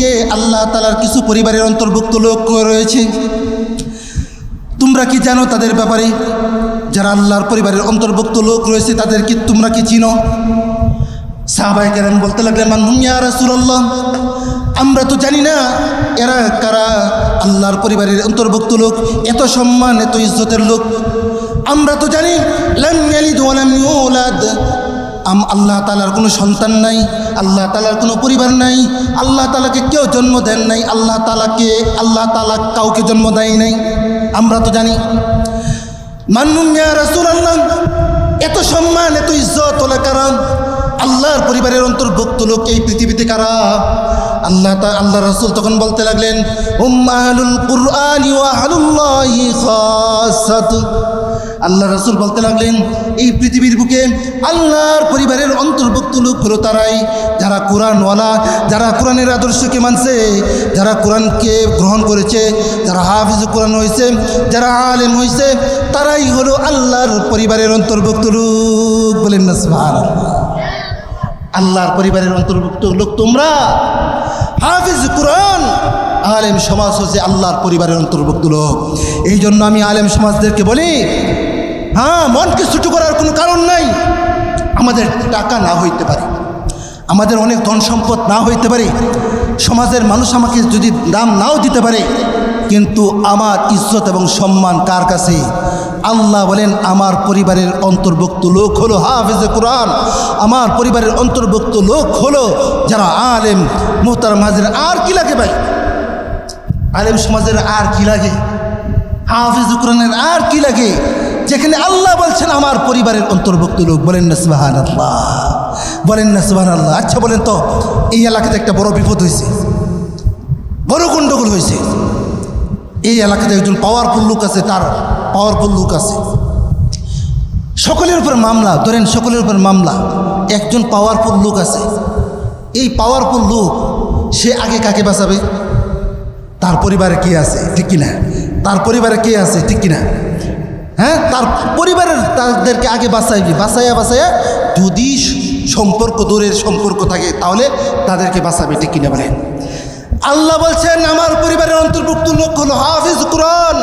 বুকে আল্লাহ তাআলার কিছু পরিবারের অন্তর্ভুক্ত লোক রয়েছে। তোমরা কি জানো তাদের ব্যাপারে? যারা আল্লাহর পরিবারের অন্তর্ভুক্ত লোক রয়েছে তাদের কি তোমরা কি চিনো? সাহাবায়ে কেরাম বলতে লাগলেন, মান হুম ইয়া রাসূলুল্লাহ, আমরা তো জানি না এরা কারা, আল্লাহর পরিবারের অন্তর্ভুক্ত লোক, এত সম্মান এত ইজ্জতের লোক। আমরা তো জানি লাম ইয়ালিদ ওয়া লাম ইউলাদ, আল্লাহ তাআলার কোনো সন্তান নাই, আল্লাহ তাআলার কোনো পরিবার নাই, আল্লাহ তাআলাকে কেউ জন্ম দেন নাই, আল্লাহ তাআলা কাউকে জন্ম দেয় নাই, আমরা তো জানি। মান হুম ইয়া রাসূলুল্লাহ, এত সম্মান এত ইজ্জত ওলা কারা, আল্লাহর পরিবারের অন্তর্ভুক্ত লোক এই পৃথিবীতে কারা? আল্লাহ রাসূল তখন বলতে লাগলেন, হুম আহলুল কুরআনি ওয়া আহলুল্লাহি খাসাতু। আল্লাহ রাসূল বলতে লাগলেন, এই পৃথিবীর বুকে আল্লাহর পরিবারের অন্তর্ভুক্ত লোক হলো তারাই যারা কোরআনওয়ালা, যারা কোরআনের আদর্শকে মানছে, যারা কোরআনকে গ্রহণ করেছে, যারা হাফিজ কোরআন হয়েছে, যারা আলেম হয়েছে, তারাই হলো আল্লাহর পরিবারের অন্তর্ভুক্ত লোক। বলেন না সুবহানাল্লাহ। আল্লাহর পরিবারের অন্তর্ভুক্ত লোক তোমরা, হাফিজ কোরআন, আলেম সমাজ হচ্ছে আল্লাহর পরিবারের অন্তর্ভুক্ত লোক। এই জন্য আমি আলেম সমাজদেরকে বলি, হ্যাঁ, মনকে ছোট করার কোনো কারণ নাই। আমাদের টাকা না হইতে পারে, আমাদের অনেক ধন সম্পদ না হইতে পারে, সমাজের মানুষ আমাকে যদি দাম নাও দিতে পারে, কিন্তু আমার ইজ্জত এবং সম্মান কার কাছে? আল্লাহ বলেন, আমার পরিবারের অন্তর্ভুক্ত লোক হলো হাফেজে কোরআন, আমার পরিবারের অন্তর্ভুক্ত লোক হলো যারা আলেম। মুহতারাম হাজির, আর কি লাগে ভাই? আলেম সমাজের আর কি লাগে? হাফেজ কোরআনের আর কি লাগে? যেখানে আল্লাহ বলছেন আমার পরিবারের অন্তর্ভুক্ত লোক। বলেন না সুবহানাল্লাহ, বলেন না সুবহানাল্লাহ। আচ্ছা বলেন তো, এই এলাকাতে একটা বড় বিপদ হয়েছে, বড় গন্ডগোল হয়েছে। এই এলাকাতে একজন পাওয়ারফুল লোক আছে, তার পাওয়ারফুল লোক আছে, সকলের উপর মামলা, ধরেন সকলের উপর মামলা। একজন পাওয়ারফুল লোক আছে, এই পাওয়ারফুল লোক সে আগে কাকে বাঁচাবে? তার পরিবারে কে আছে, ঠিক কিনা? তার পরিবারে কে আছে, ঠিক কিনা? হ্যাঁ, তার পরিবারের তাদেরকে আগে বাঁচাইয়া যদি সম্পর্ক, দূরের সম্পর্ক থাকে তাহলে তাদেরকে বাঁচাবে, ঠিক কিনা বলেন? আল্লাহ বলছেন, আমার পরিবারের অন্তর্ভুক্ত লোক হলো হাফিজ কোরআন,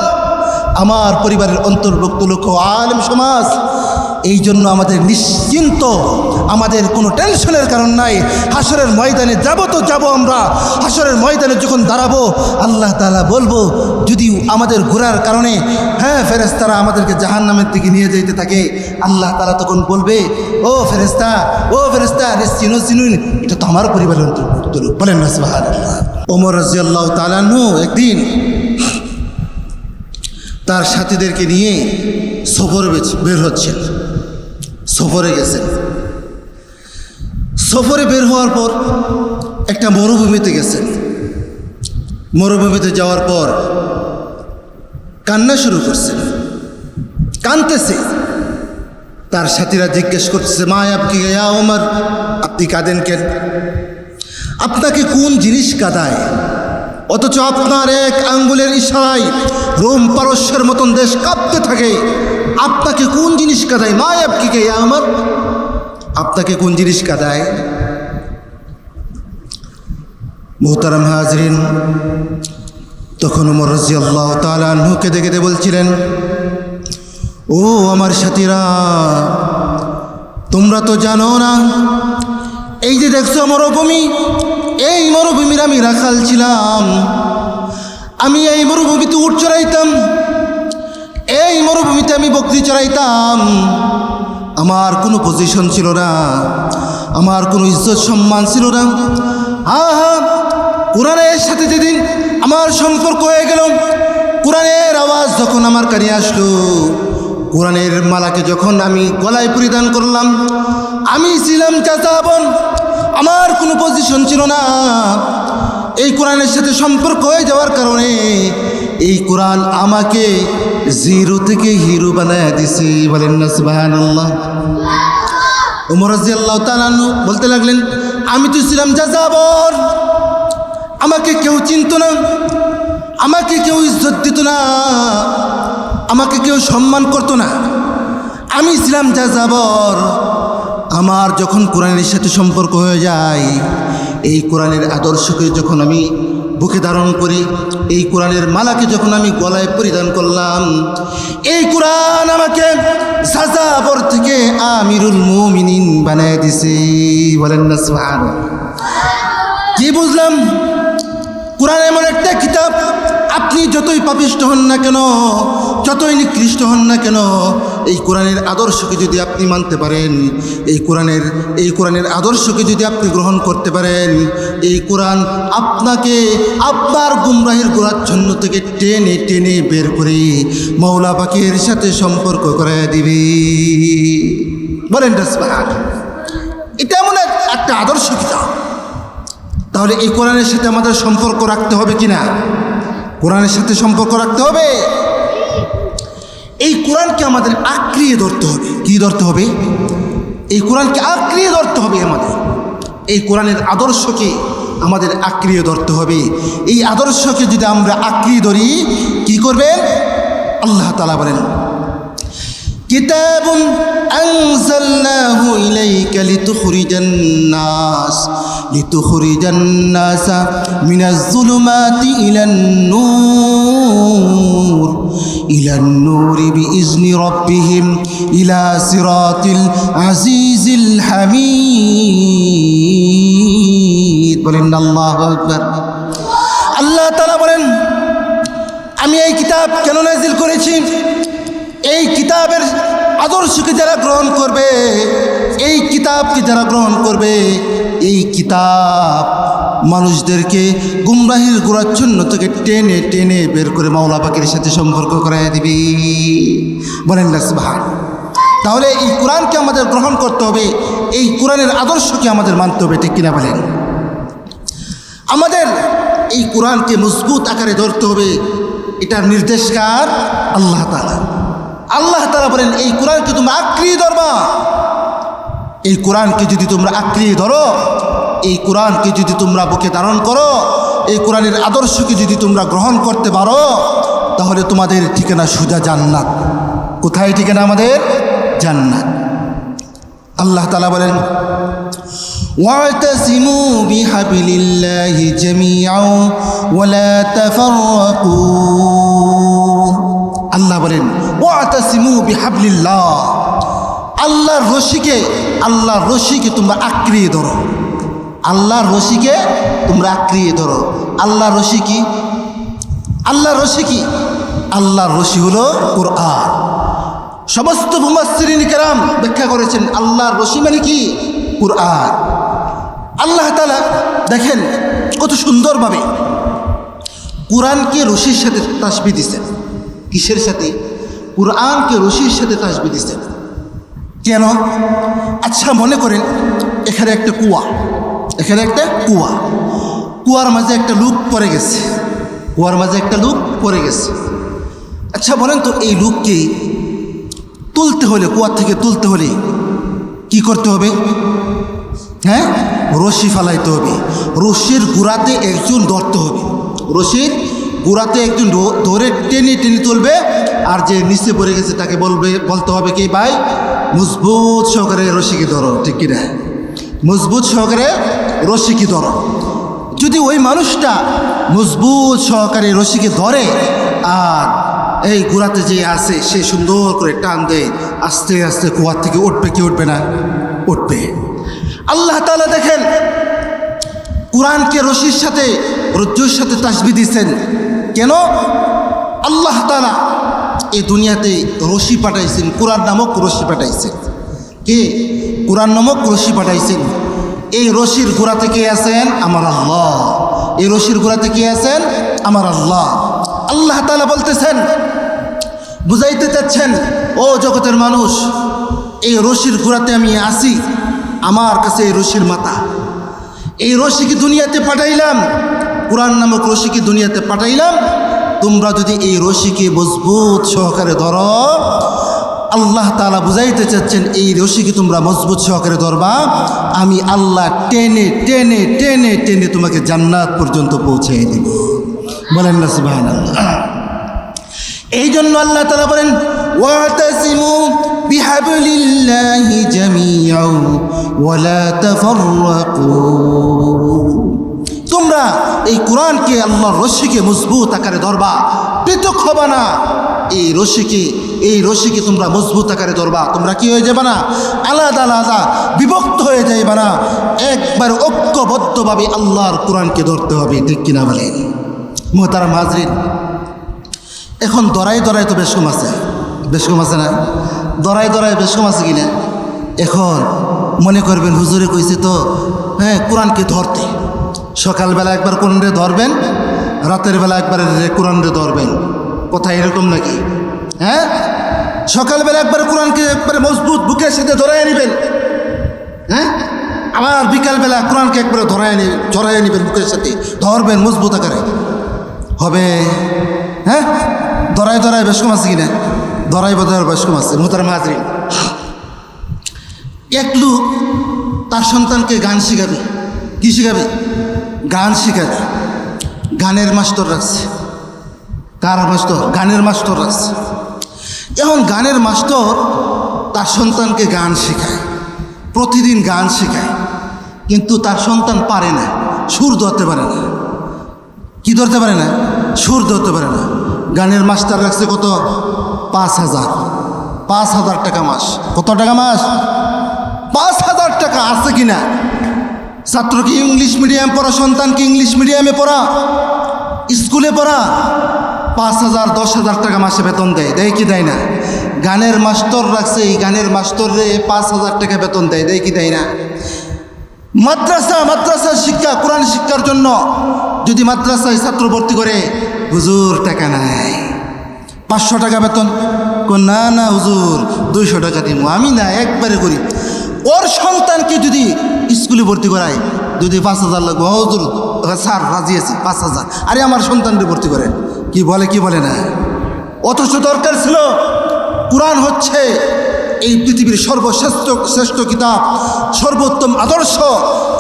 আমার পরিবারের অন্তর্ভুক্ত লোক আলেম সমাজ। এই জন্য আমাদের নিশ্চিন্ত, আমাদের কোনো টেনশনের কারণ নাই। হাসরের ময়দানে যাব তো যাব, আমরা হাসরের ময়দানে যখন দাঁড়াবো, আল্লাহ তাআলা বলবো, যদি আমাদের ঘোরার কারণে ফেরেশতারা আমাদেরকে জাহান্নামের দিকে নিয়ে যেতে থাকে, আল্লাহ তাআলা তখন বলবে, ও ফেরেশতা, চিনুন, এটা তো আমার পরিবারের অন্তর্ভুক্ত লোক। বলেন না সুবহানাল্লাহ। ওমর রাদিয়াল্লাহু তাআলা আনহু একদিন তার সাথীদেরকে নিয়ে সফরে বের হচ্ছেন, সফরে গেছেন। সফরে বের হওয়ার পর একটা মরুভূমিতে গেছেন। মরুভূমিতে যাওয়ার পর কান্না শুরু করছেন, কাঁদতেছে। তার সাথীরা জিজ্ঞেস করতেছে, মা আপনি ইয়া ওমর, আপনি কাঁদেন কেন? আপনাকে কোন জিনিস কাঁদায়? অথচ আপনার এক আঙ্গুলের ইশারায় রোম পারস্যের মতন দেশ কাঁপতে থাকে। আপনাকে কোন জিনিস কাঁদায়? মা আপনি ইয়া ওমর, আপনাকে কোন জিনিস কাঁদায়? মুহতারাম হাজরিন, তখন ওমর রাদিয়াল্লাহু তাআলা আনহু কেঁদে কেঁদে বলছিলেন, ও আমার সাথীরা, তোমরা তো জানো না, এই যে দেখছো মরুভূমি, এই মরুভূমির আমি রাখাল ছিলাম। আমি এই মরুভূমিতে উট চড়াইতাম, এই মরুভূমিতে আমি বকরি চড়াইতাম। আমার কোনো পজিশন ছিল না, আমার কোনো ইজ্জত সম্মান ছিল না। কোরআনের সাথে যেদিন আমার সম্পর্ক হয়ে গেল, কোরআনের আওয়াজ যখন আমার কানে আসলো, কোরআনের মালাকে যখন আমি গলায় পরিধান করলাম, আমি ছিলাম চাচাবন, আমার কোনো পজিশন ছিল না। এই কোরআনের সাথে সম্পর্ক হয়ে যাওয়ার কারণে এই কোরআন আমাকে জিরো থেকে হিরো বানায় দিছে। বলেন না সুবহানাল্লাহ। ওমর রাদিয়াল্লাহু তাআলা বলতে লাগলেন, আমি তো ছিলাম যাযাবর, আমাকে কেউ চিনত না, আমাকে কেউ ইজ্জত দিত না, আমাকে কেউ সম্মান করতো না। আমি ছিলাম যাযাবর। আমার যখন কোরআনের সাথে সম্পর্ক হয়ে যায়, এই কোরআনের আদর্শকে যখন আমি বুকে ধারণ করি, এই কোরআনের মালাকে যখন আমি গলায় পরিধান করলাম, এই কোরআন আমাকে যাযাবর থেকে আমিরুল মুমিনিন বানায় দিছে। বলেন না সুবহানাল্লাহ। কি বুঝলাম? কোরআন এমন একটা কিতাব, আপনি যতই পাপিষ্ঠ হন না কেন, যতই নিকৃষ্ট হন না কেন, এই কোরআনের আদর্শকে যদি আপনি মানতে পারেন, এই কোরআনের আদর্শকে যদি আপনি গ্রহণ করতে পারেন, এই কোরআন আপনাকে আপনার গুমরাহির গোড়াচ্ছন্ন থেকে টেনে টেনে বের করে মওলা পাকের সাথে সম্পর্ক করায় দিবে। বলেন সুবহানাল্লাহ। এটা এমন একটা আদর্শ কিতাব। তাহলে এই কোরআনের সাথে আমাদের সম্পর্ক রাখতে হবে কিনা? কোরআনের সাথে সম্পর্ক রাখতে হবে। এই কোরআনকে আমাদের আঁকড়িয়ে ধরতে হবে। কি ধরতে হবে? এই কোরআনকে আঁকড়িয়ে ধরতে হবে। আমাদের এই কোরআনের আদর্শকে আমাদের আঁকড়িয়ে ধরতে হবে। এই আদর্শকে যদি আমরা আঁকড়িয়ে ধরি, কি করবেন? আল্লাহ তাআলা বলেন, কিতাবুন আনজালনাহু ইলাইকা লিতুখরিজান নাসা মিনাজ যুলুমাতি ইলান নূরি বিইজনি রাব্বিহিম ইলা সিরাতিল আজিজিল হামিদ। বলেন আল্লাহু আকবার। আল্লাহ তাআলা বলেন, আমি এই কিতাব কেন নাযিল করেছি? এই কিতাবের আদর্শকে যারা গ্রহণ করবে, এই কিতাবকে যারা গ্রহণ করবে, এই কিতাব মানুষদেরকে গুমরাহির গোড়াচ্ছন্ন থেকে টেনে টেনে বের করে মাওলা পাকের সাথে সম্পর্ক করায় দিবে। বলেন না সুবহানাল্লাহ। তাহলে এই কোরআনকে আমাদের গ্রহণ করতে হবে, এই কোরআনের আদর্শকে আমাদের মানতে হবে, ঠিক কিনা বলেন? আমাদের এই কোরআনকে মজবুত আকারে ধরতে হবে। এটার নির্দেশকার আল্লাহ তাআলা। আল্লাহ তাআলা বলেন, এই কোরআনকে তোমরা আঁকড়িয়ে ধরবা। এই কোরআনকে যদি তোমরা আঁকড়িয়ে ধরো, এই কোরআনকে যদি তোমরা বুকে ধারণ করো, এই কোরআনের আদর্শকে যদি তোমরা গ্রহণ করতে পারো, তাহলে তোমাদের ঠিকানা সোজা জান্নাত। কোথায় ঠিকানা আমাদের? জান্নাত। আল্লাহ তাআলা বলেন, ওয়াতাসিমু বিহাবিলিল্লাহি জামিআন ওয়া লা তাফাররাকু। আল্লাহ বলেন, ওয়াতাসিমু বিহাবলিল্লাহ। আল্লাহর রশিকে তোমরা আঁকড়িয়ে ধরো। আল্লাহর রশিকে তোমরা আঁকড়িয়ে ধরো। আল্লাহর রশি কি? আল্লাহর রশি কি? আল্লাহর রশি হলো কোরআন। সমস্ত মুফাসসিরিন কেরাম ব্যাখ্যা করেছেন আল্লাহর রশি মানে কি? কোরআন। আল্লাহ তাআলা দেখেন কত সুন্দরভাবে কোরআনকে রশির সাথে তাসবিহ দিয়েছেন। কিসের সাথে? কোরআনকে রশির সাথে তাসবিহ দিয়েছেন। কেন? আচ্ছা মনে করেন এখানে একটা কুয়া, কুয়ার মাঝে একটা লোক পড়ে গেছে। আচ্ছা বলেন তো, এই লোককে তুলতে হলে, কুয়া থেকে তুলতে হলে কি করতে হবে? হ্যাঁ, রশি ফালাইতে হবে। রশির গোড়াতে একজন ধরতে হবে। রশির গোড়াতে একজন ধরে টেনে টেনে তুলবে, আর যে নিচে পড়ে গেছে তাকে বলতে হবে কি, ভাই মজবুত সহকারে রশিকে ধরো, ঠিক কিনা? মজবুত সহকারে রশিকে ধরো। যদি ওই মানুষটা মজবুত সহকারে রশিকে ধরে, আর এই গোড়াতে যে আছে সে সুন্দর করে টান দেয়, আস্তে আস্তে কুয়ার থেকে উঠবে কি উঠবে না? উঠবে। আল্লাহ তাআলা দেখেন কোরআনকে রশির সাথে, রজ্জুর সাথে তাসবিহ দিয়েছেন। কেন? আল্লাহ তাআলা এই দুনিয়াতে রশি পাঠাইছেন, কোরআন নামক রশি পাঠাইছেন। কে? কোরআন নামক রশি পাঠাইছেন। এই রশির গোড়াতে কে আছেন? আমার আল্লাহ। এই রশির গোড়াতে কে আছেন? আমার আল্লাহ। আল্লাহ তাআলা বলতেছেন, বুঝাইতে চাচ্ছেন, ও জগতের মানুষ, এই রশির গোড়াতে আমি আসি, আমার কাছে এই রশির মাথা। এই রশিকে দুনিয়াতে পাঠাইলাম, কোরআন নামক রশিকে দুনিয়াতে পাঠাইলাম। তোমরা যদি এই রশিকে মজবুত সহকারে ধরো, আল্লাহ তাআলা বুঝাইতে চাচ্ছেন এই রশিকে তোমরা মজবুত সহকারে ধরবা, আমি আল্লাহ টেনে টেনে টেনে টেনে তোমাকে জান্নাত পর্যন্ত পৌঁছে দেব। বলেন না সুবহানাল্লাহ। এই জন্য আল্লাহ তাআলা বলেন, ওয়াতাসিমু বিহাবলিল্লাহি জামিআন ওয়া লা তাফাররাকু। তোমরা এই কোরআনকে আল্লাহর রশিকে মজবুত আকারে ধরবা, পৃথক হবা না। এই রশিকে তোমরা মজবুত আকারে ধরবা। তোমরা কি হয়ে যাবে না, আলাদা আলাদা বিভক্ত হয়ে যাইবা না, একবার ঐক্যবদ্ধভাবে আল্লাহর কোরআনকে ধরতে হবে, ঠিক কিনা বলেন? মুহতারাম হাজরিন, এখন দরাই তো বেশ কম আছে, না? দরাই বেশ কম আছে কিনা? এখন মনে করবেন হুজুরে কইছে তো, হ্যাঁ, কোরআনকে ধরতে। সকালবেলা একবার কোরআনকে ধরবেন, রাতের বেলা একবার কোরআনকে ধরবেন। কথা এরকম নাকি? হ্যাঁ, সকালবেলা একবার কোরআনকে একবারে মজবুত বুকের সাথে ধরাই নেবেন, হ্যাঁ, আবার বিকালবেলা কোরআনকে একবারে ধরাই নেবেন, বুকের সাথে ধরবেন মজবুত আকারে, হবে? হ্যাঁ, দরাই বেশ কম আছে কিনা? দরাই বেশ কম আছে। মুহতারাম হাজরিন, এক লোক তার সন্তানকে গান শিখাবে। কি শিখাবে? গান শিখাবে। গানের মাস্টার রাখছে। কার মাস্টার? গানের মাস্টার রাখছে। এখন গানের মাস্টার তার সন্তানকে গান শেখায়, প্রতিদিন গান শেখায়, কিন্তু তার সন্তান পারে না, সুর ধরতে পারে না। কি ধরতে পারে না? সুর ধরতে পারে না। গানের মাস্টার রাখছে কত? 5,000 টাকা মাস। কত টাকা মাস? 5,000 টাকা। আছে কিনা? ছাত্র কি ইংলিশ মিডিয়াম পড়া, সন্তান কি ইংলিশ মিডিয়ামে পড়া, স্কুলে পড়া? 5,000 10,000 টাকা মাসে বেতন দেয় কি দেয় না? গানের মাস্টার রাখছে, এই গানের মাস্টারে 5,000 টাকা বেতন দেয় কি দেয় না? মাদ্রাসা শিক্ষা, কোরআন শিক্ষার জন্য যদি মাদ্রাসায় ছাত্র ভর্তি করে, হুজুর টাকা নাই, 500 টাকা বেতন। না হুজুর 200 টাকা দিব। আমি না, একবারে করি। ওর সন্তানকে যদি স্কুলে ভর্তি করায়, যদি 5,000 লাগবে, হুজুর স্যার রাজি আছে 5,000। আরে আমার সন্তানকে ভর্তি করেন। কি বলে না? অথচ দরকার ছিল, কোরআন হচ্ছে এই পৃথিবীর শ্রেষ্ঠ কিতাব, সর্বোত্তম আদর্শ,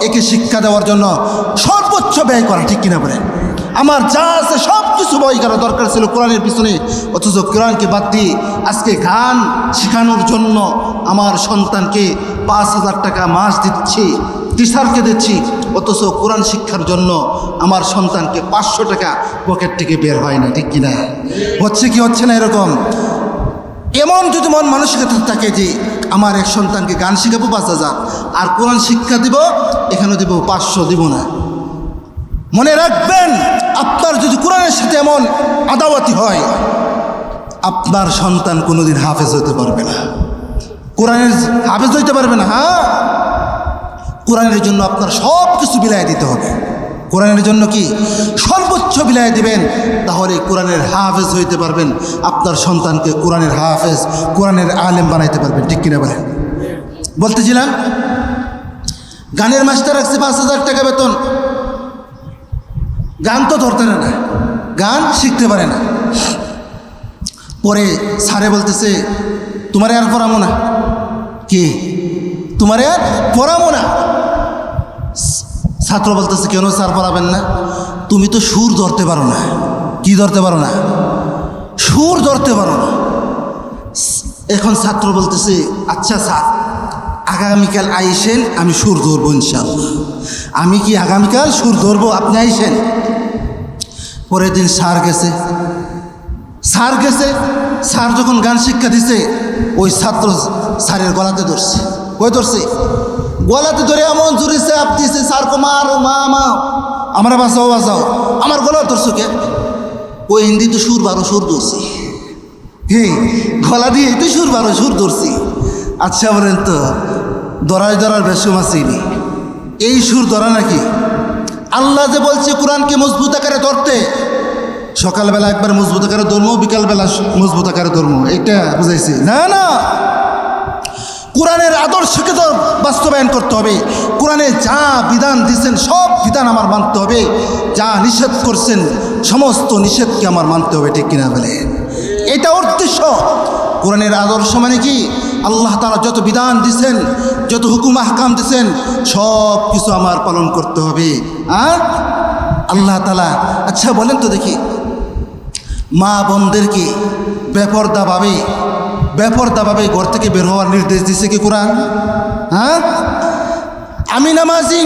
একে শিক্ষা দেওয়ার জন্য সর্বোচ্চ ব্যয় করা, ঠিক কিনা বলেন? আমার যা আছে সব কিছু ব্যয় করা দরকার ছিল কোরআনের পিছনে। অথচ কোরআনকে বাদ দিয়ে আজকে গান শেখানোর জন্য আমার সন্তানকে 5,000 টাকা মাস দিচ্ছি, টিচারকে দিচ্ছি, অথচ কোরআন শিক্ষার জন্য আমার সন্তানকে 500 টাকা পকেট থেকে বের হয় না, ঠিক কিনা? হচ্ছে না এরকম? এমন যদি মন মানসিকতা থাকে যে আমার এক সন্তানকে গান শিখাবো 5,000, আর কোরআন শিক্ষা দিব এখানে দিব 500, দিব না। মনে রাখবেন, আপনার যদি কোরআনের সাথে এমন আদাওয়াতি হয়, আপনার সন্তান কোনোদিন হাফেজ হতে পারবে না, কোরআনের হাফেজ হইতে পারবে না। হ্যাঁ, কোরআনের জন্য আপনার সব কিছু বিলায় দিতে হবে। কোরআনের জন্য কি সর্বোচ্চ বিলায় দিবেন, তাহলে কোরআনের হাফেজ হইতে পারবেন। আপনার সন্তানকে কোরআনের হাফেজ, কোরআনের আলেম বানাইতে পারবেন, ঠিক কিনা বলেন? বলতেছিলাম, গানের মাস্টার রাখছে 5,000 টাকা বেতন। গান তো ধরতে না, গান শিখতে পারে না। পরে স্যারে বলতেছে, তোমারে আর পড়াবো না। কি? তোমারে আর পড়াবো না। ছাত্র বলতেছে, কেন স্যার পড়াবেন না? তুমি তো সুর ধরতে পারো না। কি ধরতে পারো না? সুর ধরতে পারো না। এখন ছাত্র বলতেছে, আচ্ছা স্যার, আগামীকাল আইসেন, আমি সুর ধরবো ইনশাআল্লাহ। আমি কি আগামীকাল সুর ধরবো, আপনি আইসেন। পরের দিন স্যার গেছে। স্যার যখন গান শিক্ষা দিছে, ওই ছাত্র স্যারের গলাতে ধরছে। ধরছে গলাতে ধরে এমন জোরে চাপ দিছে, স্যার কুমার মা আমার বাঁচাও, আমার গলা ধরছো কে? ওই হিন্দি তো সুর ধরছি। হ্যাঁ, গলা দিয়ে তো সুর ধরছি। আচ্ছা বলেন তো, ধরার বেশম আসেনি, এই সুর ধরা নাকি? আল্লাহ যে বলছে কোরআনকে মজবুত আকারে ধরতে, সকালবেলা একবার মজবুত আকারে ধর্ম, বিকালবেলা মজবুত আকারে ধর্ম, এটা বুঝাইছে না। কোরআনের আদর্শকে তো বাস্তবায়ন করতে হবে। কোরআনে যা বিধান দিয়েছেন সব বিধান আমার মানতে হবে, যা নিষেধ করছেন সমস্ত নিষেধকে আমার মানতে হবে, ঠিক কিনা বলে? এটা উদ্দেশ্য। কোরআনের আদর্শ মানে কি? আল্লাহ তাআলা যত বিধান দিয়েছেন, যত হুকুম আহকাম দিয়েছেন, সব কিছু আমার পালন করতে হবে। আর আল্লাহ তাআলা, আচ্ছা বলেন তো দেখি, মা বোনদেরকে বেপরদাভাবে ঘর থেকে বের হওয়ার নির্দেশ দিছে কি কোরআন? হ্যাঁ, আমি নামাজি,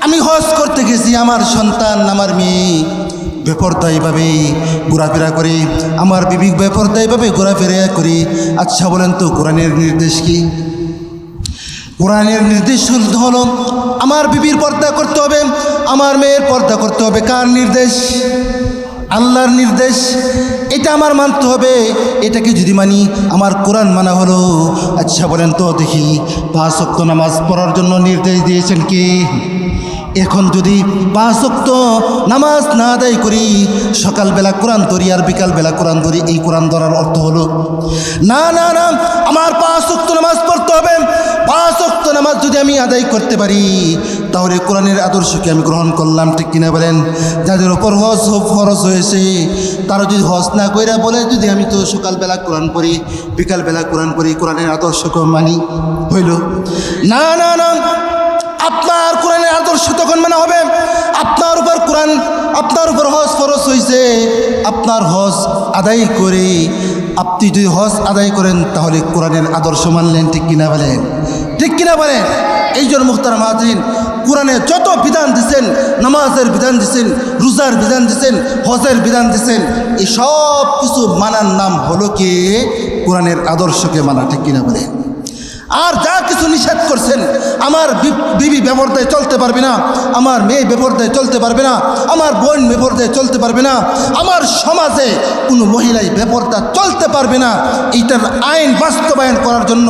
আমি হজ করতে গেছি, আমার সন্তান আমার মেয়ে বেপরদায়ীভাবে ঘোরাফেরা করে, আমার বিবি বেপরদায়ীভাবে ঘোরাফেরা করে। আচ্ছা বলেন তো কোরআনের নির্দেশ কি? কোরআনের নির্দেশ হলো আমার বিবির পর্দা করতে হবে, আমার মেয়ের পর্দা করতে হবে। কার নির্দেশ? আল্লাহর নির্দেশ। এটা আমার মানতে হবে। এটাকে যদি মানি আমার কোরআন মানা হলো। আচ্ছা বলেন তো দেখি 5 ওয়াক্ত নামাজ পড়ার জন্য নির্দেশ দিয়েছেন কে? এখন যদি 5 ওয়াক্ত নামাজ না আদায় করি, সকালবেলা কোরআন ধরি আর বিকালবেলা কোরআন ধরি, এই কোরআন ধরার অর্থ হলো না না না, আমার 5 ওয়াক্ত নামাজ পড়তে হবে। 5 ওয়াক্ত নামাজ যদি আমি আদায় করতে পারি তাহলে কোরআনের আদর্শকে আমি গ্রহণ করলাম, ঠিক কিনা বলেন? যাদের ওপর হজ ফরজ হয়েছে তারা যদি হজ না কইরা বলে যদি আমি তো সকালবেলা কোরআন পড়ি বিকালবেলা কোরআন পড়ি, কোরআনের আদর্শকে মানি, হইল না না না। আপনার কোরআনের আদর্শ তখন মানা হবে আপনার উপর কোরআন, আপনার উপর হজ ফরজ হয়েছে, আপনার হজ আদায় করে আপনি যদি হজ আদায় করেন তাহলে কোরআনের আদর্শ মানলেন, ঠিক কিনা বলেন? ঠিক কিনা বলেন? এই জন্য মুহতারাম হাজরিন, কোরআনে যত বিধান দিচ্ছেন, নামাজের বিধান দিচ্ছেন, রোজার বিধান দিচ্ছেন, হজের বিধান দিচ্ছেন, এই সব কিছু মানার নাম হলো কি কোরআনের আদর্শকে মানা, ঠিক কিনা বলেন? আর যা কিছু নিষেধ করছেন, আমার বিবি বেপরদায় চলতে পারবে না, আমার মেয়ে বেপরদায় চলতে পারবে না, আমার বোন বেপরদায় চলতে পারবে না, আমার সমাজে কোনো মহিলাই বেপরদা চলতে পারবে না, এইটার আইন বাস্তবায়ন করার জন্য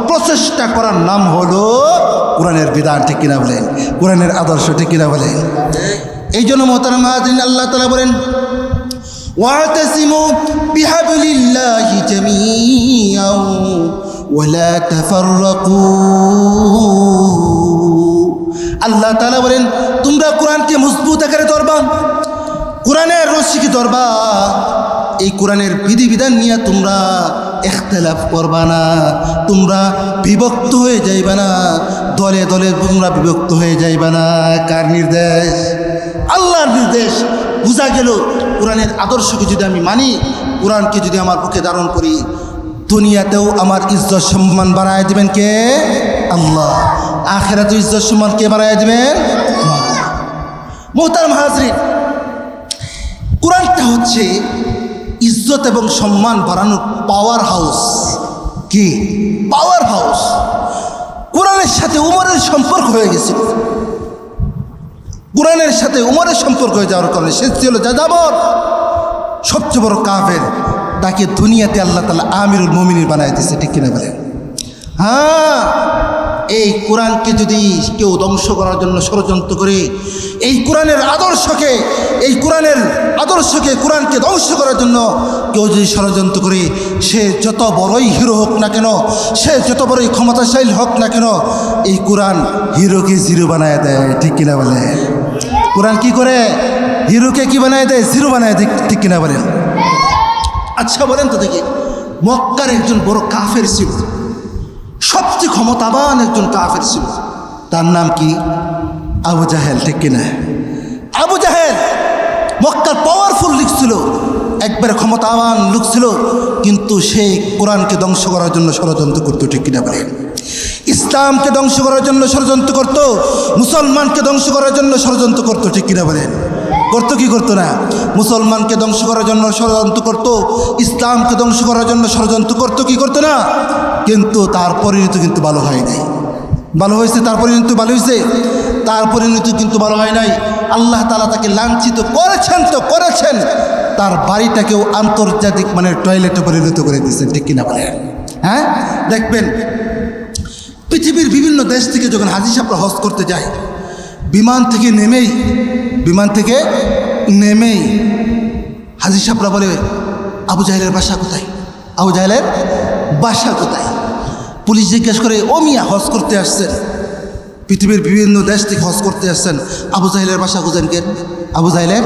প্রচেষ্টা করার নাম হলো কোরআনের বিধান, ঠিক কিনা বলেন? কোরআনের আদর্শ, ঠিক কিনা বলেন? এই জন্য মোহতারাম হাজরিন, আল্লাহ তাআলা বলেন ওয়াতাসিমু বিহাবলিল্লাহি জামিআন ওয়ালা তাফাররাকু। আল্লাহ তাআলা বলেন তোমরা কোরআনকে মজবুত আকারে ধরবা, কোরআনের রশিকে ধরবা, এই কোরআনের বিধিবিধান নিয়ে তোমরা ইখতিলাফ করবা না, তোমরা বিভক্ত হয়ে যাইবা না, দলে দলে তোমরা বিভক্ত হয়ে যাইবা না। কার নির্দেশ? আল্লাহর নির্দেশ। বোঝা গেল কোরআনের আদর্শকে যদি আমি মানি, কোরআনকে যদি আমার বুকে ধারণ করি, দুনিয়াতেও আমার ইজ্জত সম্মান বাড়ায় দিবেন কে? আল্লাহ। আখিরাতেও ইজ্জত সম্মান কে বাড়ায় দিবেন? মুহতারাম হাজরিন, কোরআনটা হচ্ছে ইজ্জত এবং সম্মান বাড়ানোর পাওয়ার হাউস। কি পাওয়ার হাউস? কোরআনের সাথে উমরের সম্পর্ক হয়ে গেছিল, কোরআনের সাথে উমরের সম্পর্ক হয়ে যাওয়ার কারণে সে ছিল যাযাবর, সবচেয়ে বড় কাফের, তাকে দুনিয়াতে আল্লাহ তাআলা আমিরুল মুমিনিন বানায় দিয়েছে, ঠিক কিনা বলেন? হ্যাঁ, এই কোরআনকে যদি কেউ ধ্বংস করার জন্য ষড়যন্ত্র করে, এই কোরআনের আদর্শকে কোরআনকে ধ্বংস করার জন্য কেউ যদি ষড়যন্ত্র করে, সে যত বড়ই হিরো হোক না কেন, সে যত বড়ই ক্ষমতাশালী হোক না কেন, এই কোরআন হিরোকে জিরো বানায় দেয়, ঠিক কিনা বলে? কোরআন কি করে? হিরোকে কি বানায় দেয়? জিরো বানায় দেয়, ঠিক কিনা বলেন? আচ্ছা বলেন তো দেখি, মক্কার একজন বড় কাফের ছিল, সবচেয়ে ক্ষমতাবান একজন কাফের ছিল, তার নাম কি? আবু জাহেল, ঠিক কিনা? আবু জাহেল মক্কার পাওয়ারফুল লোক ছিল, একবারে ক্ষমতাবান লোক ছিল, কিন্তু সে কোরআনকে ধ্বংস করার জন্য ষড়যন্ত্র করতো, ঠিক কিনা বলেন? ইসলামকে ধ্বংস করার জন্য ষড়যন্ত্র করতো, মুসলমানকে ধ্বংস করার জন্য ষড়যন্ত্র করতো, ঠিক কিনা বলেন? করতো কি করতো না? মুসলমানকে ধ্বংস করার জন্য ষড়যন্ত্র করতো, ইসলামকে ধ্বংস করার জন্য ষড়যন্ত্র করতো, কি করতো না? কিন্তু তার পরিণতি কিন্তু ভালো হয় নাই। ভালো হয়েছে? তার পরিণতি ভালো হয়েছে? তার পরিণতি কিন্তু ভালো হয় নাই। আল্লাহ তাআলা তাকে লাঞ্ছিত করেছেন, তো করেছেন, তার বাড়িটাকেও আন্তর্জাতিক মানের টয়লেটে পরিণত করে দিয়েছেন, ঠিক কিনা বলেন? হ্যাঁ, দেখবেন পৃথিবীর বিভিন্ন দেশ থেকে যখন হাজী সাহেবরা হজ করতে যায়, বিমান থেকে নেমেই হাজী সাহেবরা বলে আবু জাহেলের বাসা কোথায়? আবু জাহেলের বাসা কোথায়? পুলিশ জিজ্ঞেস করে, ও মিয়া হজ করতে আসছেন, পৃথিবীর বিভিন্ন দেশ থেকে হজ করতে আসছেন, আবু জাহেলের বাসা খুঁজেন কেন? আবু জাহেলের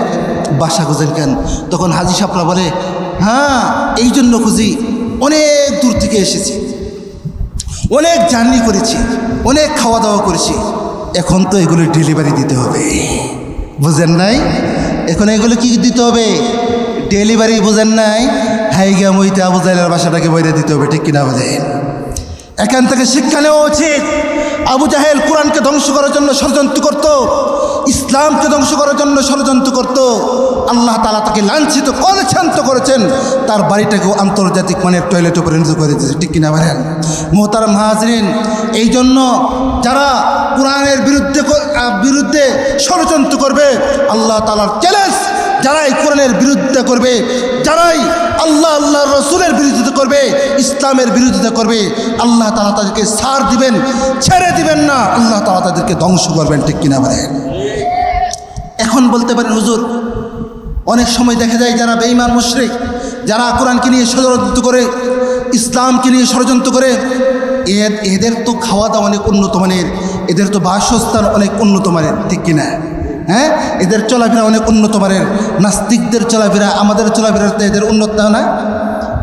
বাসা খুঁজেন কেন? তখন হাজী সাহেবরা বলে, হ্যাঁ এই জন্য খুঁজি, অনেক দূর থেকে এসেছি, অনেক জার্নি করেছি, অনেক খাওয়া দাওয়া করেছি, এখন তো এগুলো ডেলিভারি দিতে হবে। বুঝেন নাই? এখন এগুলো কি দিতে হবে? ডেলিভারি। বুঝেন নাই? হাইগা মইতে আবু জাহেলের বাসাটাকে বইরে দিতে হবে, ঠিক কিনা বলেন? এখান থেকে শিক্ষা নেওয়া উচিত। আবু জাহেল কোরআনকে ধ্বংস করার জন্য ষড়যন্ত্র করত, ইসলামকে ধ্বংস করার জন্য ষড়যন্ত্র করত, আল্লাহ তাআলা তাকে লাঞ্ছিত করেছেন, তো করেছেন, তার বাড়িটাকেও আন্তর্জাতিক মানের টয়লেটে পরিণত করে দিয়েছে। ঠিক কিনা বলেন? মোহতারাম হাজরিন, এই জন্য যারা কোরআনের বিরুদ্ধে ষড়যন্ত্র করবে, আল্লাহ তাআলার চ্যালেঞ্জ, যারাই কোরআনের বিরুদ্ধে করবে, যারাই আল্লাহ রসুলের বিরোধিতা করবে, ইসলামের বিরোধিতা করবে, আল্লাহ তাআলা তাদেরকে ছাড় দিবেন, ছেড়ে দিবেন না, আল্লাহ তাআলা তাদেরকে ধ্বংস করবেন। ঠিক কিনা বলেন? এখন বলতে পারেন হুজুর, অনেক সময় দেখা যায় যারা বেঈমান মুশরিক, যারা কোরআনকে নিয়ে ষড়যন্ত্র করে, ইসলামকে নিয়ে ষড়যন্ত্র করে, এদের তো খাওয়া দাওয়া অনেক উন্নত মানের, এদের তো বাসস্থান অনেক উন্নত মানের। ঠিক কিনা? হ্যাঁ, এদের চলাফেরা অনেক উন্নত মানের। নাস্তিকদের চলাফেরা আমাদের চলাফেরাতে এদের উন্নত না।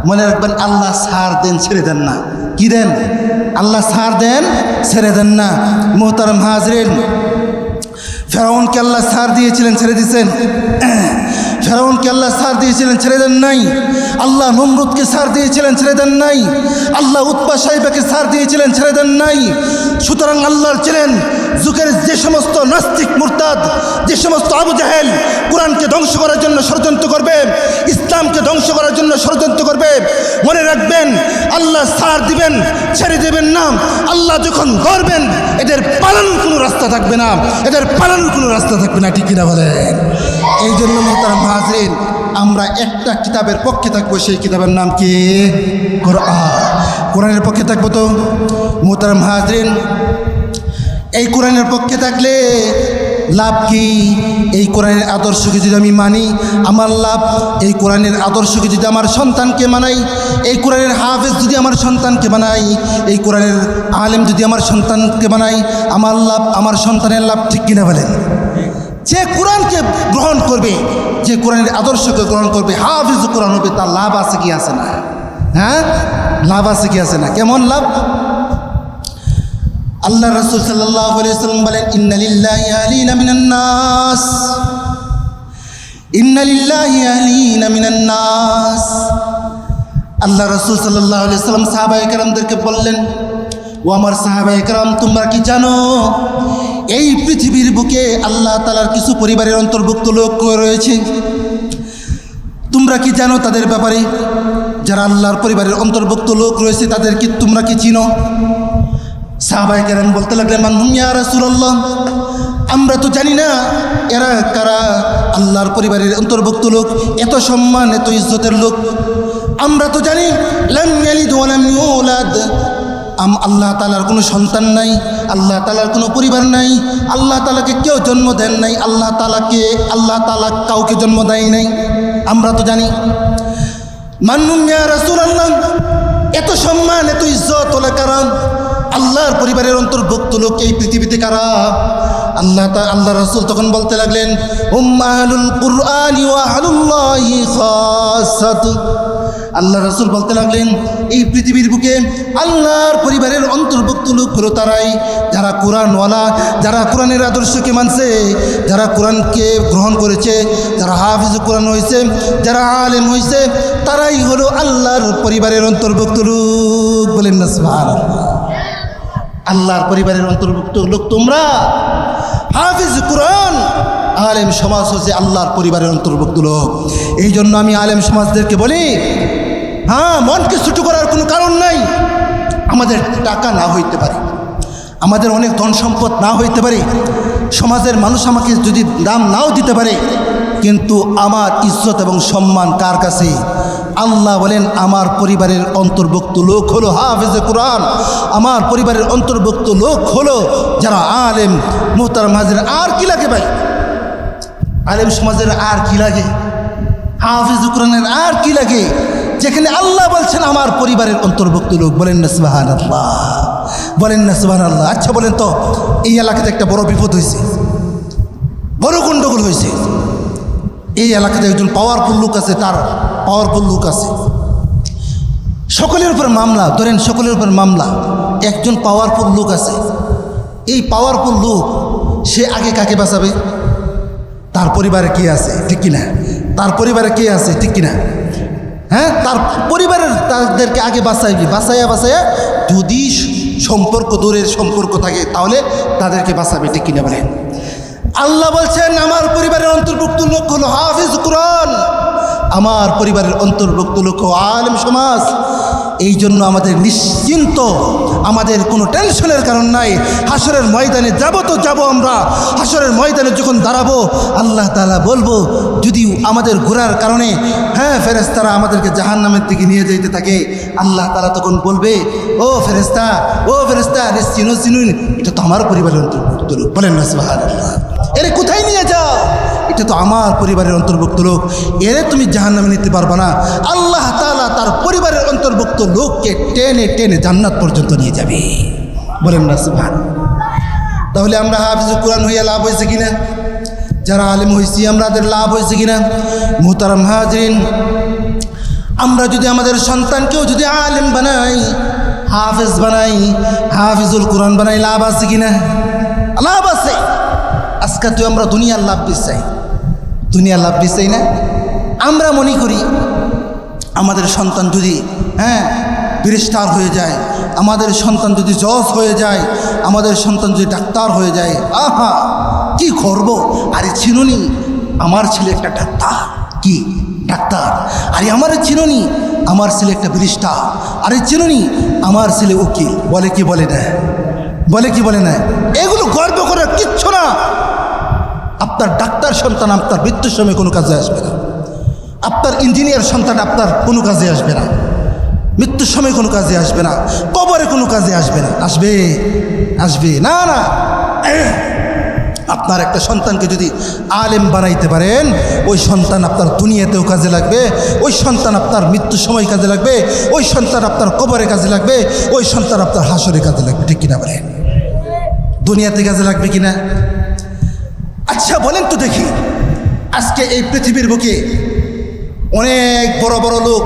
মনে রাখবেন, আল্লাহ ছাড় দেন, ছেড়ে দেন না। কি দেন? আল্লাহ ছাড় দেন, ছেড়ে দেন না। মোহতারাম হাজরিন, ফেরাউনকে আল্লাহ ছাড় দিয়েছিলেন, ছেড়ে দিয়েছেন? ফেরাউনকে আল্লাহ ছাড় দিয়েছিলেন, ছেড়ে দেন নাই। আল্লাহ নমরুদকে ছাড় দিয়েছিলেন, ছেড়ে দেন নাই। আল্লাহ উতবা সাহেবাকে ছাড় দিয়েছিলেন, ছেড়ে দেন নাই। সুতরাং আল্লাহর ছিলেন যুগের যে সমস্ত নাস্তিক মুরতাদ, যে সমস্ত আবু জাহেল কোরআনকে ধ্বংস করার জন্য ষড়যন্ত্র করবে, ইসলামকে ধ্বংস করার জন্য ষড়যন্ত্র করবে, মনে রাখবেন আল্লাহ ছাড় দিবেন, ছেড়ে দেবেন না। আল্লাহ যখন গড়বেন, এদের পালানোর কোনো রাস্তা থাকবে না, এদের পালানোর কোনো রাস্তা থাকবে না। ঠিক কিনা বলেন? এই জন্য মোহতারাম হাজরিন, আমরা একটা কিতাবের পক্ষে থাকবো, সেই কিতাবের নাম কি? কোরআন। কোরআনের পক্ষে থাকবো তো মোহতারাম হাজরিন। এই কোরআনের পক্ষে থাকলে লাভ কি? এই কোরআনের আদর্শকে যদি আমি মানি, আমার লাভ। এই কোরআনের আদর্শকে যদি আমার সন্তানকে মানাই, এই কোরআনের হাফেজ যদি আমার সন্তানকে বানাই, এই কোরআনের আলেম যদি আমার সন্তানকে বানাই, আমার লাভ, আমার সন্তানের লাভ। ঠিক কিনা বলেন? যে কোরআনকে গ্রহণ করবে, যে কোরআনের আদর্শকে গ্রহণ করবে, হাফিজ কোরআন হবে, তার লাভ আছে কি আছে না? হ্যাঁ, লাভ আছে কি আছে না? কেমন লাভ? আল্লাহ রাসূল সাল্লাল্লাহু আলাইহি ওয়াসাল্লাম বলেন, ইন্না লিল্লাহি আলিনা মিনান নাস, ইন্না লিল্লাহি আলিনা মিনান নাস। আল্লাহ রাসূল সাল্লাল্লাহু আলাইহি ওয়াসাল্লাম সাহাবায়ে কেরামদেরকে বললেন, ও আমার সাহাবায়ে কেরাম, তোমরা কি জানো এই পৃথিবীর বুকে আল্লাহ তাআলার কিছু পরিবারের অন্তর্ভুক্ত লোক রয়েছে? তোমরা কি জানো তাদের ব্যাপারে? যারা আল্লাহর পরিবারের অন্তর্ভুক্ত লোক রয়েছে, তাদের কি তোমরা কি চিনো? সাহাবায়ে কেরাম বলতে লাগলেন, মান হুম ইয়া রাসূলুল্লাহ, আমরা তো জানি না এরা কারা। আল্লাহর পরিবারের অন্তর্ভুক্ত লোক, এত সম্মান, এত ইজ্জতের লোক, আমরা তো জানি লাম ইয়ালিদ ওয়া লাম ইউলাদ, আল্লাহ তাআলার কোনো সন্তান নাই, আল্লাহ তাআলার কোনো পরিবার নাই, আল্লাহ তাআলাকে কেউ জন্ম দেন নাই, আল্লাহ তাআলা কাউকে জন্ম দেয় নাই, আমরা তো জানি। মান্নুম ইয়া রাসূলুল্লাহ, এত সম্মান, এত ইজ্জত ওলা কারা? আল্লাহর পরিবারের অন্তর্ভুক্ত লোক এই পৃথিবীতে কারা? আল্লাহ রাসূল তখন বলতে লাগলেন, উম্মাহুল কুরআনি ওয়া আহলুল্লাহি খাসাতু। আল্লাহ রাসূল বলতে লাগলেন, এই পৃথিবীর বুকে আল্লাহর পরিবারের অন্তর্ভুক্ত লোক হলো তারাই যারা কোরআনওয়ালা, যারা কোরআনের আদর্শকে মানছে, যারা কোরআনকে গ্রহণ করেছে, যারা হাফিজ কোরআন হয়েছে, যারা আলেম হয়েছে, তারাই হলো আল্লাহর পরিবারের অন্তর্ভুক্ত লোক। বলেন না সুবহানাল্লাহ? আল্লাহর পরিবারের অন্তর্ভুক্ত লোক তোমরা। হাফিজ কোরআন, আলেম সমাজ হচ্ছে আল্লাহর পরিবারের অন্তর্ভুক্ত লোক। এই জন্য আমি আলেম সমাজদেরকে বলি, হ্যাঁ, মনকে ছোটো করার কোনো কারণ নাই। আমাদের টাকা না হইতে পারে, আমাদের অনেক ধন সম্পদ না হইতে পারে, সমাজের মানুষ আমাকে যদি দাম নাও দিতে পারে, কিন্তু আমার ইজ্জত এবং সম্মান কার কাছে? আল্লাহ বলেন, আমার পরিবারের অন্তর্ভুক্ত লোক হলো হাফেজে কোরআন, আমার পরিবারের অন্তর্ভুক্ত লোক হলো যারা আলেম। মোহতারাম হাজির, আর কি লাগে ভাই? আলেম সমাজের আর কি লাগে? হাফেজ কোরআনের আর কি লাগে? যেখানে আল্লাহ বলছেন আমার পরিবারের অন্তর্ভুক্ত লোক। বলেন না সুবহানাল্লাহ? বলেন না সুবহানাল্লাহ? আচ্ছা বলেন তো, এই এলাকাতে একটা বড় বিপদ হয়েছে, বড় গণ্ডগোল হয়েছে। এই এলাকাতে একজন পাওয়ারফুল লোক আছে, তার পাওয়ারফুল লোক আছে, সকলের উপর মামলা, ধরেন সকলের উপর মামলা। একজন পাওয়ারফুল লোক আছে, এই পাওয়ারফুল লোক সে আগে কাকে বাঁচাবে? তার পরিবারে কে আছে? ঠিক কিনা? তার পরিবারে কে আছে? ঠিক কিনা? হ্যাঁ, তার পরিবারের তাদেরকে আগে বাঁচাইয়া যদি সম্পর্ক, দূরের সম্পর্ক থাকে, তাহলে তাদেরকে বাঁচাবে। ঠিক কিনা বলেন? আল্লাহ বলছেন আমার পরিবারের অন্তর্ভুক্ত লোক হলো হাফিজ কুরআন, আমার পরিবারের অন্তর্ভুক্ত লোক আলেম সমাজ। এই জন্য আমাদের নিশ্চিন্ত, আমাদের কোনো টেনশনের কারণ নাই। হাসরের ময়দানে যাব তো যাব, আমরা হাসরের ময়দানে যখন দাঁড়াবো আল্লাহ তাআলা বলবো, যদি আমাদের ঘোরার কারণে ফেরেশতারা আমাদেরকে জাহান্নামের দিকে নিয়ে যেতে থাকে, আল্লাহ তাআলা তখন বলবে, ও ফেরেশতা, আরে চিনুন, এটা তো আমার পরিবারের অন্তর্ভুক্ত লোক। বলেন না সুবহানাল্লাহ। এরে কোথায় নিয়ে যাও? এটা তো আমার পরিবারের অন্তর্ভুক্ত লোক, এরে তুমি জাহান্নামে নিতে পারবে না। আল্লাহ তাআলা তার পরিবারের অন্তর্ভুক্ত লোককে টেনে টেনে জান্নাত পর্যন্ত নিয়ে যাবে। বলেন না সুবহানাল্লাহ। তাহলে আমরা হাফিজুল কোরআন হইয়া লাভ হয়েছে কিনা? যারা আলেম হয়েছি আমাদের লাভ হয়েছে কিনা? মুহতারাম হাজরিন, আমরা যদি আমাদের সন্তানকেও যদি আলেম বানাই, হাফেজ বানাই, হাফিজুল কোরআন বানাই, লাভ আছে কিনা? লাভ আছে। আজকে তো আমরা দুনিয়ার লাভ চাই, দুনিয়ার লাভ চাই না। আমরা মনে করি আমাদের সন্তান যদি ব্যারিস্টার হয়ে যায়, আমাদের সন্তান যদি জজ হয়ে যায়, আমাদের সন্তান যদি ডাক্তার হয়ে যায়, আহা কি করব। আরে চিনুনি, আমার ছেলে একটা ডাক্তার, কি ডাক্তার। আরে আমার চিনুনি, আমার ছেলে একটা ব্যারিস্টার। আরে চিনুনি, আমার ছেলে উকিল। বলে কি বলে না? বলে কি বলে না? এগুলো গর্ব করার কিচ্ছু না। আপনার ডাক্তার সন্তান আপনার মৃত্যুর সময় কোনো কাজে আসবে না। আপনার ইঞ্জিনিয়ার সন্তান আপনার কোনো কাজে আসবে না, মৃত্যুর সময় কোনো কাজে আসবে না, কবরে কোনো কাজে আসবে না। আসবে? আসবে না। না, আপনার একটা সন্তানকে যদি আলেম বানাইতে পারেন, ওই সন্তান আপনার দুনিয়াতেও কাজে লাগবে, ওই সন্তান আপনার মৃত্যুর সময় কাজে লাগবে, ওই সন্তান আপনার কবরে কাজে লাগবে, ওই সন্তান আপনার হাসরে কাজে লাগবে। ঠিক কিনা বলেন? দুনিয়াতে কাজে লাগবে কিনা? আচ্ছা বলেন তো দেখি, আজকে এই পৃথিবীর বুকে অনেক বড় বড় লোক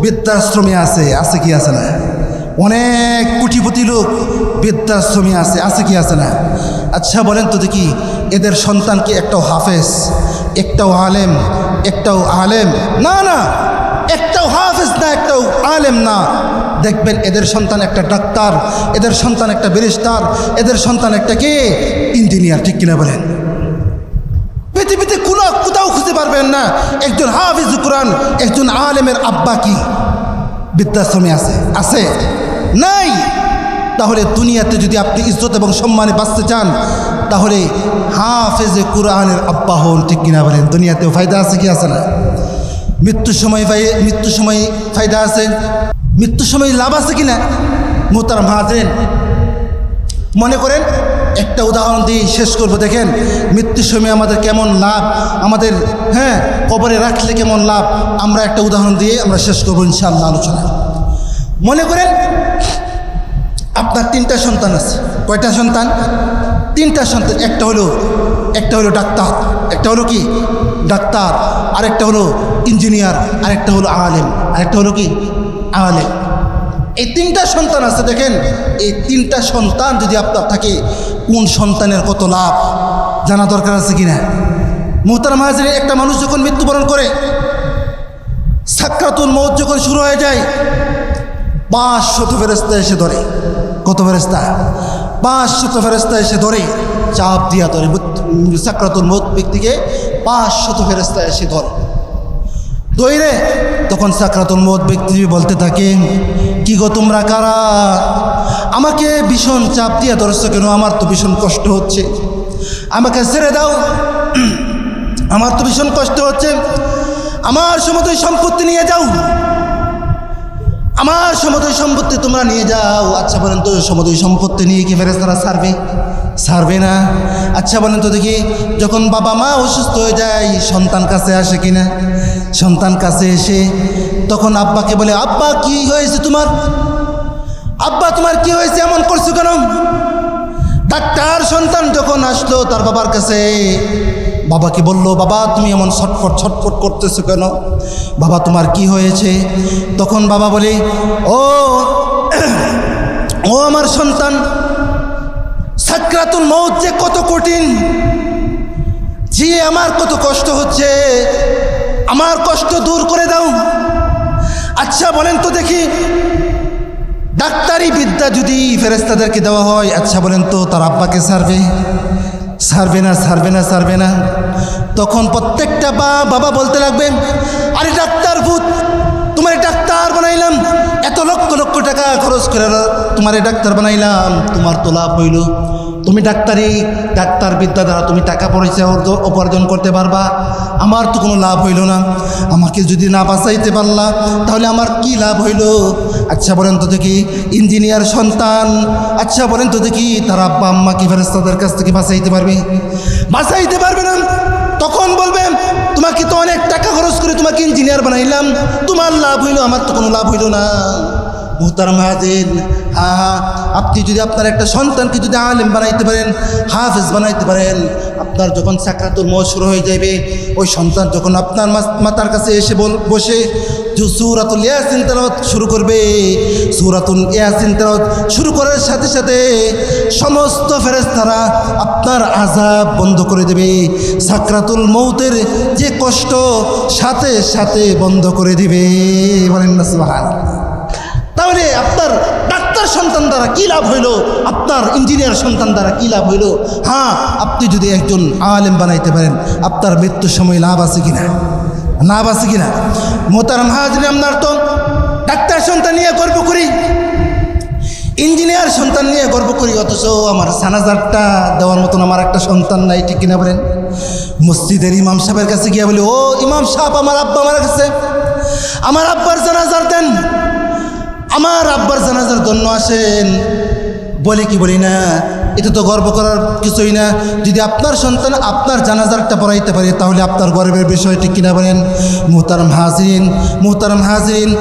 বৃদ্ধাশ্রমে আছে কি আছে না? অনেক কোটিপতি লোক বৃদ্ধাশ্রমে আছে কি আছে না? আচ্ছা বলেন তো দেখি, এদের সন্তান কি একটাও হাফেজ, একটাও আলেম, একটাও আলেম? না, একটাও হাফেজ না, একটাও আলেম না। দেখবেন এদের সন্তান একটা ডাক্তার, এদের সন্তান একটা ব্যারিস্টার, এদের সন্তান একটা কে ইঞ্জিনিয়ার। ঠিক কিনা বলেন? পৃথিবীতে কোথাও খুঁজে পারবেন না একজন হাফিজ কোরআন, একজন আলেমের আব্বা কি বৃদ্ধাশ্রমে আছে? নাই। তাহলে দুনিয়াতে যদি আপনি ইজ্জত এবং সম্মানে বাঁচতে চান, তাহলে হাফেজে কোরআনের আব্বা হন। ঠিক কিনা বলেন? দুনিয়াতেও ফায়দা আছে কি আছে না? মৃত্যুর সময় ফায়দা আছে, মৃত্যুর সময় লাভ আছে কিনা? মুহতারাম হাজরিন, মনে করেন একটা উদাহরণ দিয়ে শেষ করব। দেখেন মৃত্যুর সময় আমাদের কেমন লাভ, আমাদের কবরে রাখলে কেমন লাভ, আমরা একটা উদাহরণ দিয়ে আমরা শেষ করবো ইনশাআল্লাহ আলোচনা। মনে করেন আপনার 3টা সন্তান আছে। কয়টা সন্তান? 3টা সন্তান। একটা হলো ডাক্তার, একটা হলো কি ডাক্তার, আরেকটা হলো ইঞ্জিনিয়ার, আরেকটা হলো আলেম, আরেকটা হলো কি আলেম। এই 3টা সন্তান আছে। দেখেন এই 3টা সন্তান যদি আপনার থাকে, কোন সন্তানের কত লাভ জানা দরকার আছে কিনা? মুহতারাম হাজির, একটা মানুষ যখন মৃত্যুবরণ করে, সাকরাতুল মউত যখন শুরু হয়ে যায়, 500 ফেরেশতা এসে ধরে। কত ফেরেশতা? 500 ফেরেশতা এসে ধরে, চাপ দিয়া ধরে। সাকরাতুল মউত ব্যক্তিকে 500 ফেরেশতা এসে ধরে। তখন সাকরাতুল মউত ব্যক্তি বলতে থাকে, কি গো তোমরা কারা? আমাকে ভীষণ চাপ দিয়া ধরছো কেন? আমার তো ভীষণ কষ্ট হচ্ছে, আমাকে ছেড়ে দাও, আমার তো ভীষণ কষ্ট হচ্ছে। আমার সমস্ত সম্পত্তি নিয়ে যাও, আমার সমস্ত সম্পত্তি তোমরা নিয়ে যাও। আচ্ছা বলেন তো, সমস্ত সম্পত্তি নিয়ে কি ফেরেশতারা ছাড়বে না? আচ্ছা বলেন তো দেখি, যখন বাবা মা অসুস্থ হয়ে যায়, সন্তান কাছে আসে কিনা? সন্তান কাছে এসে তখন আব্বাকে বলে, আব্বা কি হয়েছে তোমার? আব্বা তোমার কি হয়েছে, এমন করছো কেন? ডাক্তার সন্তান যখন আসলো তার বাবার কাছে, বাবাকে বলল, বাবা তুমি এমন ছটফট করতেছো কেন? বাবা তোমার কি হয়েছে? তখন বাবা বলে, ও আমার সন্তান, সাকরাতুল মউত যে কত কঠিন, যে আমার কত কষ্ট হচ্ছে, আমার কষ্ট দূর করে দাও। আচ্ছা বলেন তো দেখি, ডাক্তারি বিদ্যা যদি ফেরেশতাদেরকে দেওয়া হয়, আচ্ছা বলেন তো তার আব্বাকে ছাড়বে? ছাড়বে না, ছাড়বে না, ছাড়বে না। তখন প্রত্যেকটা বাবা বলতে লাগবে, আরে ডাক্তার ভূত, তোমার ডাক্তার বানাইলাম, এত লক্ষ লক্ষ টাকা খরচ করে তোমার ডাক্তার বানাইলাম, তোমার তো লাভ হইল, তুমি ডাক্তার বিদ্যা দ্বারা তুমি টাকা পয়সা উপার্জন করতে পারবা, আমার তো কোনো লাভ হইল না, আমাকে যদি না বাঁচাইতে পারলা তাহলে আমার কি লাভ হইল? আচ্ছা বলেন তো দেখি, ইঞ্জিনিয়ার সন্তান, আচ্ছা বলেন তো দেখি তার আব্বা আম্মা কি ফেরেশতাদের কাছ থেকে বাঁচাইতে পারবে? বাঁচাইতে পারবে না। তখন বলবেন, তোমাকে তো অনেক টাকা খরচ করে তোমাকে ইঞ্জিনিয়ার বানাইলাম, তোমার লাভ হইল, আমার তো কোনো লাভ হইল না। মুহতারাম হাজির, আপনি যদি আপনার একটা সন্তানকে যদি আলেম বানাইতে পারেন, হাফেজ বানাইতে পারেন, আপনার যখন সাকরাতুল মউত শুরু হয়ে যাবে, ওই সন্তান যখন আপনার মাথার কাছে এসে বসে সূরাতুল ইয়াসিন তেলাওয়াত শুরু করবে, সূরাতুল ইয়াসিন তেলাওয়াত শুরু করার সাথে সাথে সমস্ত ফেরেশতারা আপনার আযাব বন্ধ করে দেবে, সাকরাতুল মউতের যে কষ্ট সাথে সাথে বন্ধ করে দিবে। বলেন না সুবহানাল্লাহ। তাহলে আপনার ডাক্তার সন্তান দ্বারা কী লাভ হইল, আপনার ইঞ্জিনিয়ার সন্তান দ্বারা কী লাভ হইল? হ্যাঁ, আপনি যদি একজন আলেম বানাইতে পারেন, আপনার মৃত্যুর সময় লাভ আছে কিনা? লাভ আছে কিনা? মোহতারাম হাজির, আপনার তো ডাক্তার সন্তান নিয়ে গর্ব করি, ইঞ্জিনিয়ার সন্তান নিয়ে গর্ব করি, অথচ আমার জানাজারটা দেওয়ার মতন আমার একটা সন্তান নাই, ঠিক কিনা বলেন? মসজিদের ইমাম সাহেবের কাছে গিয়ে বলি, ও ইমাম সাহেব, আমার আব্বা মারা গেছে, আমার আব্বার জানাজার দেন, আমার আব্বার জানাজার জন্য আসেন। বলে কি বলি না? এটা তো গর্ব করার কিছুই না। যদি আপনার সন্তান আপনার জানাজারটা পড়াইতে পারে তাহলে আপনার গর্বের বিষয়, ঠিক কিনা বলেন? মুহতারাম হাজিরিন, মুহতারাম হাজিরিন,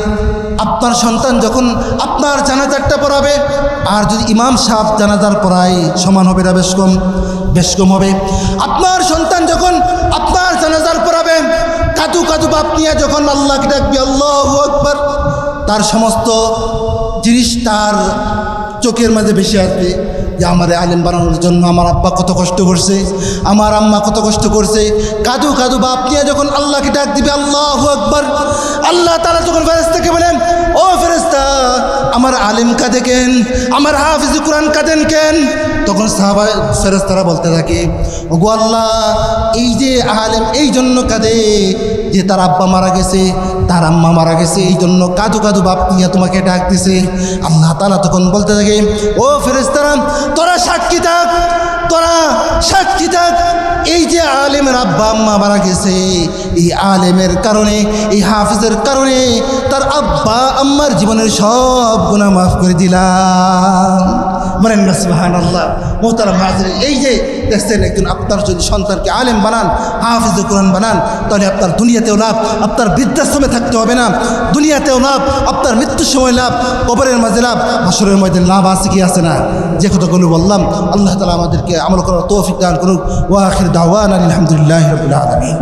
আপনার সন্তান যখন আপনার জানাজারটা পড়াবে, আর যদি ইমাম সাহেব জানাজার পড়ায়, সমান হবে না বেশ কম? বেশ কম হবে। আপনার সন্তান যখন আপনার জানাজার পড়াবে, কাদু কাদু বাপ নিয়ে যখন আল্লাহকে ডাকবে, আল্লাহু আকবার, তার সমস্ত জিনিস তার চোখের মাঝে ভেসে আসবে যে আমার আলেম বানানোর জন্য আমার আব্বা কত কষ্ট করছে, আমার আম্মা কত কষ্ট করছে। কাদু কাদু বাপ নিয়ে যখন আল্লাহকে ডাক দিবে, আল্লাহু আকবার, আল্লাহ তাআলা যখন ফেরেশতাকে বলেন, ও ফেরেশতা, আমার আলেম কাঁদে কেন, আমার হাফিজ কোরআন কাঁদেন কেন? তখন সাহাবা ফেরেশতারা বলতে থাকে, ওগো আল্লাহ, এই যে আলেম এই জন্য কাঁদে যে তার আব্বা মারা গেছে, তার আম্মা মারা গেছে, এই জন্য কাদু কাদু বাপ নিয়ে তোমাকে ডাক দিছে। আল্লাহ তাআলা তখন বলতে থাকে, ও ফেরেশতারা, তোরা সাক্ষী থাক, তোরা সাক্ষী থাক, এই যে আলেমের আব্বা আম্মা মারা গেছে, এই আলেমের কারণে, এই হাফিজের কারণে তার আব্বা আম্মার জীবনের সব গুনাহ মাফ করে দিলাম। বলেন না সুবহানাল্লাহ। মুহতারাম হাজির, এই যে দেখছেন, একজন আপনার যদি সন্তানকে আলেম বানান, হাফিজ কোরআন বানান, তাহলে আপনার দুনিয়াতেও লাভ, আপনার বৃদ্ধাশ্রমে থাকতে হবে না, দুনিয়াতেও লাভ, আপনার মৃত্যুর সময় লাভ, কবরের মাঝে লাভ, হাসরের মধ্যে লাভ আছে কি আছে না? যে কথাগুলো বললাম, আল্লাহ তাআলা আমাদেরকে আমল করার তৌফিক দান করুক। ওয়া আখির দাওয়ানা আলহামদুলিল্লাহি রাব্বিল আলামিন।